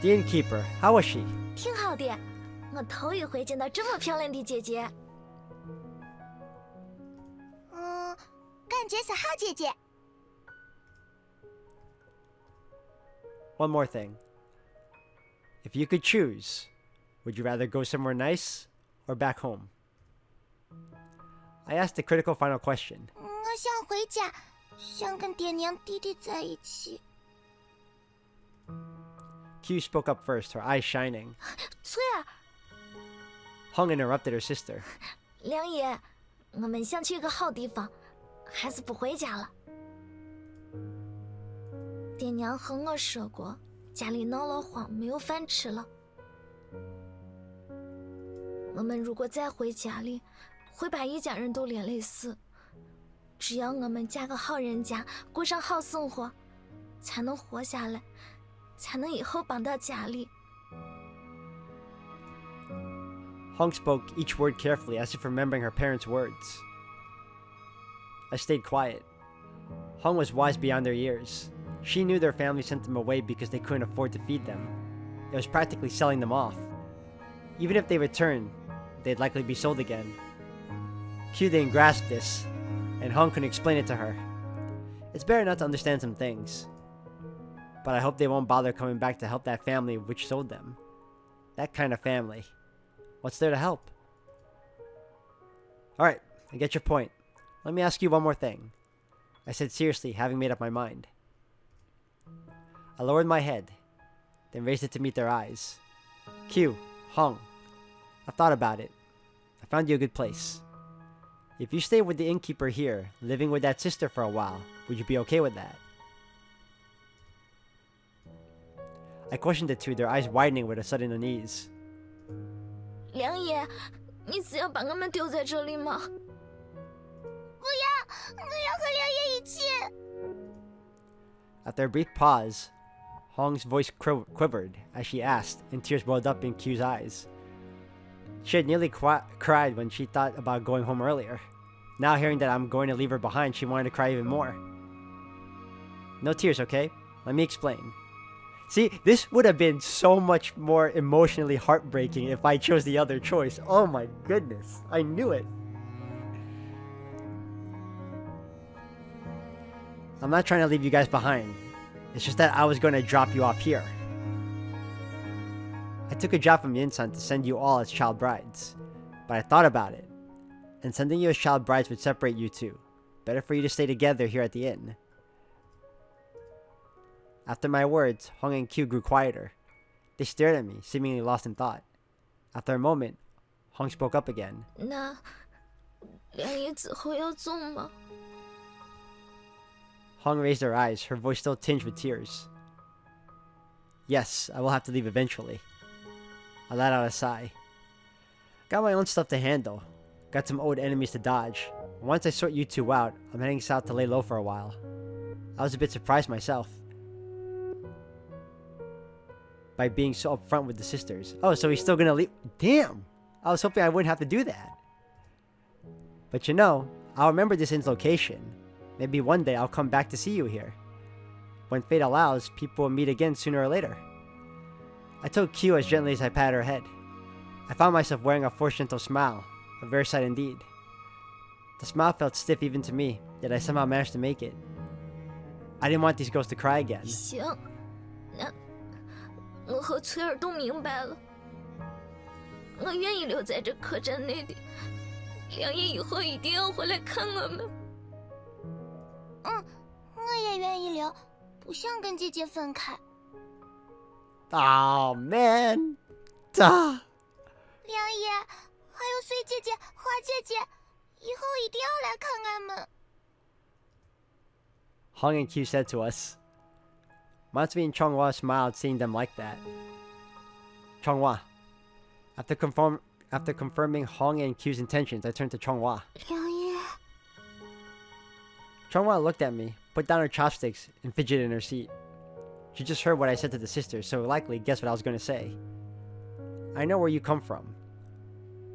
The innkeeper, how was she? 挺好的，我头一回见到这么漂亮的姐姐。感觉是好姐姐。 One more thing. If you could choose, would you rather go somewhere nice or back home? I asked the critical final question. 我想回家，想跟爹娘弟弟在一起。 Q spoke up first, her eyes shining. 翠儿， Hong interrupted her sister. 梁爷，我们想去个好地方，还是不回家了。爹娘和我说过，家里闹了荒，没有饭吃了。我们如果再回家里，会把一家人都连累死。只要我们嫁个好人家，过上好生活，才能活下来，才能以后帮到家里。 Hong spoke each word carefully, as if remembering her parents' words. I stayed quiet. Hong was wise beyond their years. She knew their family sent them away because they couldn't afford to feed them. It was practically selling them off. Even if they returned, they'd likely be sold again. Q didn't grasp this, and Hong couldn't explain it to her. It's better not to understand some things. But I hope they won't bother coming back to help that family which sold them. That kind of family. What's there to help? Alright, I get your point. Let me ask you one more thing. I said seriously, having made up my mind. I lowered my head, then raised it to meet their eyes. Q, Hong, I've thought about it. I found you a good place. If you stay with the innkeeper here, living with that sister for a while, would you be okay with that? I questioned the two, their eyes widening with a sudden unease. 梁爷，你是要把我们丢在这里吗？不要，我要和梁爷一起。 After a brief pause, Hong's voice quivered as she asked, and tears welled up in Q's eyes. She had nearly cried when she thought about going home earlier. Now hearing that I'm going to leave her behind, she wanted to cry even more. No tears, okay? Let me explain. See, this would have been so much more emotionally heartbreaking if I chose the other choice. Oh my goodness, I knew it. I'm not trying to leave you guys behind. It's just that I was going to drop you off here. I took a job from Yin-san to send you all as child brides. But I thought about it. And sending you as child brides would separate you two. Better for you to stay together here at the inn. After my words, Hong and Q grew quieter. They stared at me, seemingly lost in thought. After a moment, Hong spoke up again. 那梁爷之后要走吗？ Hong raised her eyes, her voice still tinged with tears. Yes, I will have to leave eventually. I let out a sigh. Got my own stuff to handle. Got some old enemies to dodge. Once I sort you two out, I'm heading south to lay low for a while. I was a bit surprised myself by being so upfront with the sisters. Oh, so he's still gonna leave? Damn! I was hoping I wouldn't have to do that. But you know, I'll remember this inn's location. Maybe one day I'll come back to see you here. When fate allows, people will meet again sooner or later. I told Q as gently as I patted her head. I found myself wearing a forced gentle smile, a rare sight indeed. The smile felt stiff even to me, yet I somehow managed to make it. I didn't want these girls to cry again. 行，那我和翠儿都明白了。我愿意留在这客栈内的，梁爷以后一定要回来看我们。我也愿意留，不想跟姐姐分开。 Oh man! 梁爷，还有穗姐姐、花姐姐，以后一定要来看俺们。 Hong and Q said to us. Matsui and Chonghua smiled seeing them like that. Chonghua. After confirming Hong and Q's intentions, I turned to Chonghua. 梁爷， Chonghua looked at me, put down her chopsticks, and fidgeted in her seat. She just heard what I said to the sisters, so likely guessed what I was going to say. I know where you come from.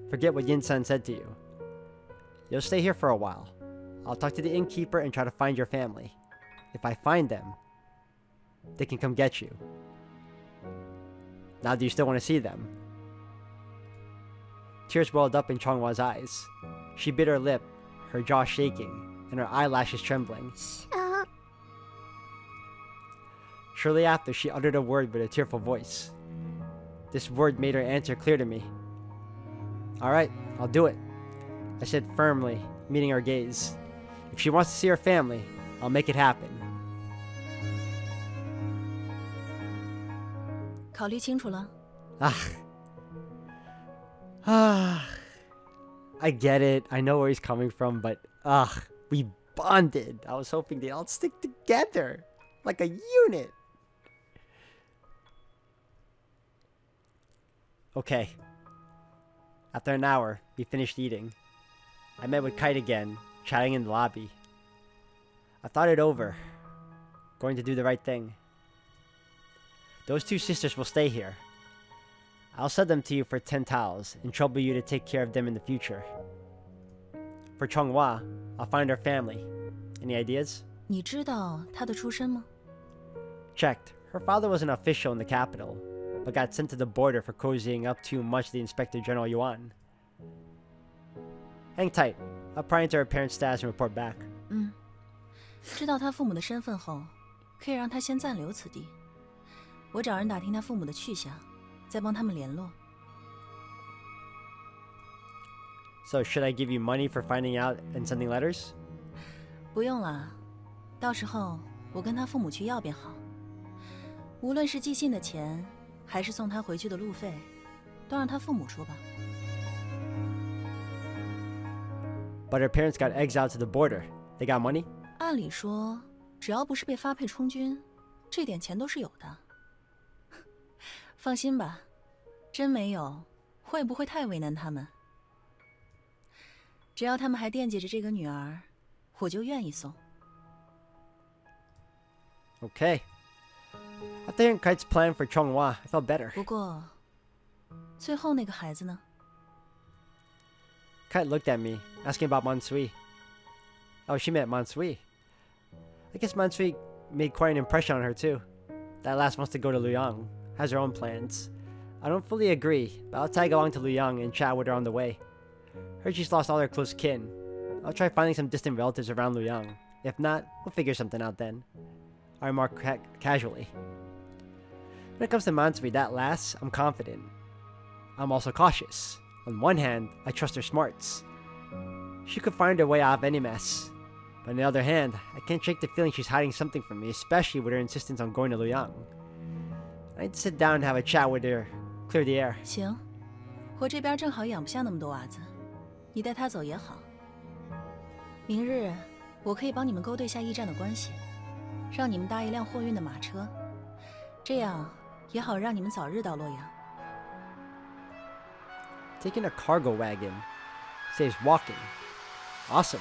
Forget what Yin-san said to you. You'll stay here for a while. I'll talk to the innkeeper and try to find your family. If I find them, they can come get you. Now do you still want to see them? Tears welled up in Chonghua's eyes. She bit her lip, her jaw shaking, and her eyelashes trembling. 想。 Shortly after, she uttered a word with a tearful voice. This word made her answer clear to me. All right, I'll do it, I said firmly, meeting her gaze. If she wants to see her family, I'll make it happen. 考虑清楚了。 I get it. I know where he's coming from, but we bonded. I was hoping they'd all stick together like a unit. Okay. After an hour, we finished eating. I met with Kite again, chatting in the lobby. I thought it over. Going to do the right thing. Those two sisters will stay here. I'll sell them to you for 10 taels and trouble you to take care of them in the future. For Chonghua, I'll find her family. Any ideas? 你知道他的出身吗？ Checked. Her father was an official in the capital, but got sent to the border for cozying up too much to the Inspector General Yuan. Hang tight. I'll pry into her parents' status and report back. 知道他父母的身份后，可以让他先暂留此地。我找人打听他父母的去向，再帮他们联络。 So should I give you money for finding out and sending letters? 不用了，到时候我跟他父母去要便好。无论是寄信的钱，还是送他回去的路费，都让他父母出吧。 But her parents got exiled to the border. They got money? 按理说，只要不是被发配充军，这点钱都是有的。放心吧，真没有，会不会太为难他们？只要他们还惦记着这个女儿，我就愿意送。 Okay. After hearing Kite's plan for Chonghua, I felt better. 不过，最后那个孩子呢？ Kite looked at me, asking about Mansui. Oh, she met Mansui. I guess Mansui made quite an impression on her too. That lass wants to go to Luoyang, has her own plans. I don't fully agree, but I'll tag along to Luoyang and chat with her on the way. Heard she's lost all her close kin. I'll try finding some distant relatives around Luoyang. If not, we'll figure something out then. I remarked casually. When it comes to Mansui, that lass, I'm confident. I'm also cautious. On one hand, I trust her smarts. She could find her way out of any mess. But on the other hand, I can't shake the feeling she's hiding something from me, especially with her insistence on going to Luoyang. I need to sit down and have a chat with her, clear the air. 行，我这边正好养不下那么多娃子，你带他走也好。明日我可以帮你们勾兑下驿站的关系，让你们搭一辆货运的马车，这样也好让你们早日到洛阳。 Taking a cargo wagon saves walking. Awesome.